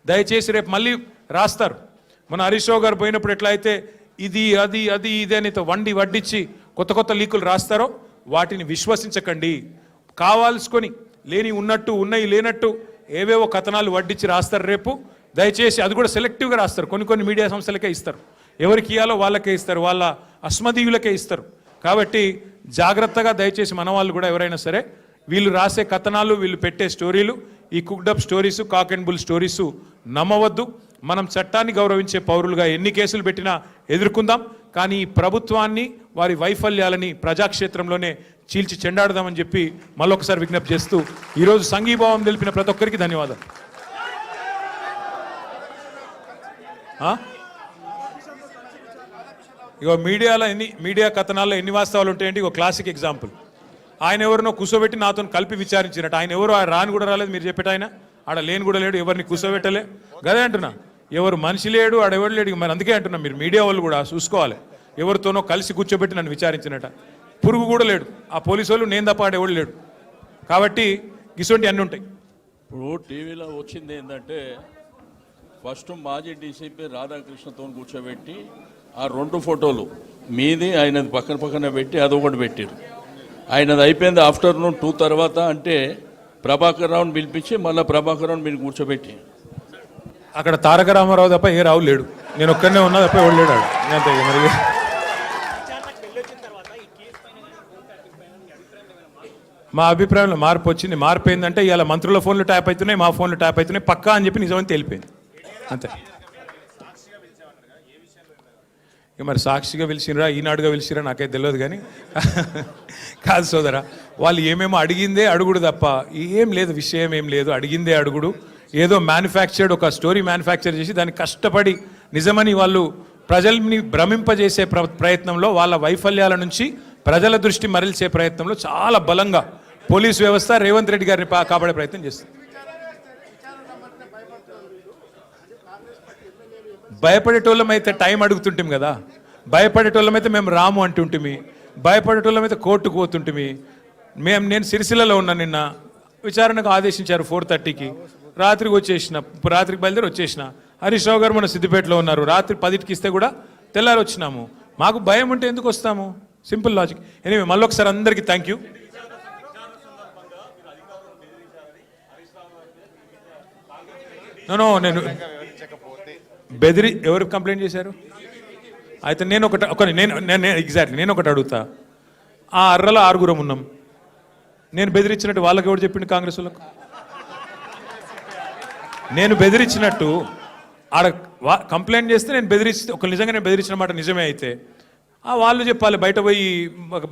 దయచేసి రేపు మళ్ళీ రాస్తారు. మన హరీష్ రావు గారు పోయినప్పుడు ఎట్లా అయితే ఇది అది అది ఇది అని వడ్డించి కొత్త కొత్త లీకులు రాస్తారో వాటిని విశ్వసించకండి. కావాల్సుకొని లేని ఉన్నట్టు ఉన్నాయి లేనట్టు ఏవేవో కథనాలు వడ్డించి రాస్తారు రేపు. దయచేసి అది కూడా సెలెక్టివ్గా రాస్తారు. కొన్ని మీడియా సంస్థలకే ఇస్తారు, ఎవరికి ఇవ్వాలో వాళ్ళకే ఇస్తారు, వాళ్ళ అస్మదీయులకే ఇస్తారు. కాబట్టి జాగ్రత్తగా దయచేసి మన వాళ్ళు కూడా ఎవరైనా సరే వీళ్ళు రాసే కథనాలు, వీళ్ళు పెట్టే స్టోరీలు, ఈ cooked up stories, cock and bull stories నమ్మవద్దు. మనం చట్టాన్ని గౌరవించే పౌరులుగా ఎన్ని కేసులు పెట్టినా ఎదుర్కొందాం. కానీ ఈ ప్రభుత్వాన్ని వారి వైఫల్యాలని ప్రజాక్షేత్రంలోనే చీల్చి చెండాడదామని చెప్పి మళ్ళొకసారి విజ్ఞప్తి చేస్తూ ఈరోజు సంఘీభావం తెలిపిన ప్రతి ఒక్కరికి ధన్యవాదాలు. ఇగో మీడియా కథనాల్లో ఎన్ని వాస్తవాలు ఉంటాయంటే ఇగో క్లాసిక్ ఎగ్జాంపుల్. ఆయన ఎవరినో కూర్చోబెట్టి నాతో కలిపి విచారించినట్టు. ఆయన ఎవరు రాని కూడా రాలేదు, మీరు చెప్పేట ఆయన ఆడ లేని కూడా లేడు, ఎవరిని కూర్చోబెట్టలే. గదే అంటున్నా, ఎవరు మనిషి లేడు ఆడెవరు లేడు. మరి అందుకే అంటున్నా, మీరు మీడియా వాళ్ళు కూడా చూసుకోవాలి. ఎవరితోనో కలిసి కూర్చోబెట్టి నన్ను విచారించినట. పురుగు కూడా లేడు, ఆ పోలీసు వాళ్ళు నేను తప్ప ఆడెవడు లేడు. కాబట్టి ఇటువంటి అన్నీ ఉంటాయి. ఇప్పుడు టీవీలో వచ్చింది ఏంటంటే ఫస్ట్ మాజీ డీసీపీ రాధాకృష్ణతో కూర్చోబెట్టి ఆ 2 ఫోటోలు మీది ఆయనది పక్కన పెట్టి అదొకటి పెట్టారు. ఆయనది అయిపోయింది ఆఫ్టర్నూన్ 2 తర్వాత. అంటే ప్రభాకర్ రావుని పిలిపించి మళ్ళీ ప్రభాకర్ రావుని మీరు కూర్చోబెట్టి అక్కడ తారక రామారావు తప్ప ఏ రావు లేడు, నేను ఒక్కడనే ఉన్నా తప్ప ఎవడు లేడు. అంతే మరి. మా అభిప్రాయంలో మార్పు వచ్చింది. మార్పు ఏంటంటే ఇవాళ మంత్రుల ఫోన్లు ట్యాప్ అవుతున్నాయి, మా ఫోన్లు ట్యాప్ అవుతున్నాయి పక్కా అని చెప్పి నిజమని తెలిపోయింది అంతే. ఇక మరి సాక్షిగా పిలిచినరా ఈనాడుగా పిలిచిరా నాకైతే తెలియదు. కానీ కాదు సోదరా, వాళ్ళు ఏమేమో అడిగిందే అడుగుడు తప్ప ఏం లేదు, విషయం ఏం లేదు. అడిగిందే అడుగుడు. ఏదో మ్యానుఫ్యాక్చర్డ్ ఒక స్టోరీ మ్యానుఫ్యాక్చర్ చేసి దాన్ని కష్టపడి నిజమని వాళ్ళు ప్రజల్ని భ్రమింపజేసే ప్రయత్నంలో, వాళ్ళ వైఫల్యాల నుంచి ప్రజల దృష్టి మరల్చే ప్రయత్నంలో చాలా బలంగా పోలీస్ వ్యవస్థ రేవంత్ రెడ్డి గారిని కాపాడే ప్రయత్నం చేస్తుంది. భయపడేటోళ్ళమైతే టైం అడుగుతుంటాం కదా, భయపడేటోళ్ళమైతే మేము రాము అంటుంటిమి, భయపడేటోళ్ళమైతే కోర్టుకు పోతుంటిమి. నేను సిరిసిల్లలో ఉన్నా, నిన్న విచారణకు ఆదేశించారు 4:30కి. రాత్రికి వచ్చేసిన, రాత్రికి బయలుదేరి వచ్చేసిన. హరీష్ రావు గారు మన సిద్దిపేటలో ఉన్నారు, రాత్రి 10కి ఇస్తే కూడా తెల్లారి వచ్చినాము. మాకు భయం ఉంటే ఎందుకు వస్తాము? Simple logic. ఎనివే మళ్ళొకసారి అందరికీ థ్యాంక్ యూ. నేను ఎవరు కంప్లైంట్ చేశారు? అయితే నేను ఒకటి అడుగుతా. ఆ అర్రలో 6 ఉన్నాం, నేను బెదిరించినట్టు వాళ్ళకి ఎవరు చెప్పిండు? కాంగ్రెస్ వాళ్ళకు నేను బెదిరించినట్టు ఆడ కంప్లైంట్ చేస్తే నేను బెదిరిస్తే నిజంగా నేను బెదిరించిన మాట నిజమే అయితే వాళ్ళు చెప్పాలి, బయట పోయి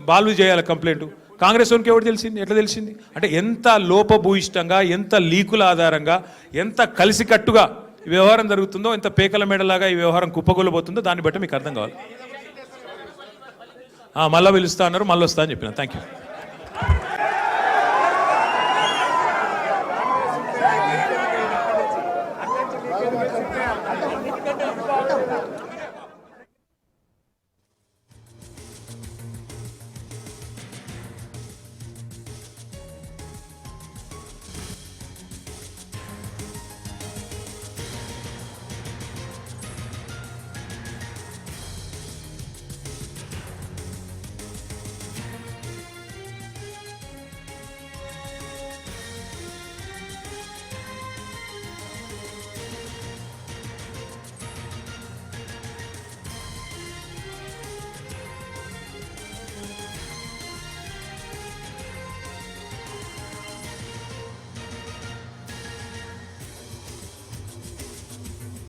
వాళ్ళు చేయాలి కంప్లైంట్. కాంగ్రెస్ వాళ్ళకి ఎవరు తెలిసింది? ఎట్లా తెలిసింది? అంటే ఎంత లోపభూయిష్టంగా, ఎంత లీకుల ఆధారంగా, ఎంత కలిసికట్టుగా ఈ వ్యవహారం జరుగుతుందో, ఎంత పేకల మేడలాగా ఈ వ్యవహారం కుప్పగొలబోతుందో దాన్ని బట్టి మీకు అర్థం కావాలి. మళ్ళీ పిలుస్తా అన్నారు, మళ్ళీ వస్తా అని చెప్పిన. Thank you.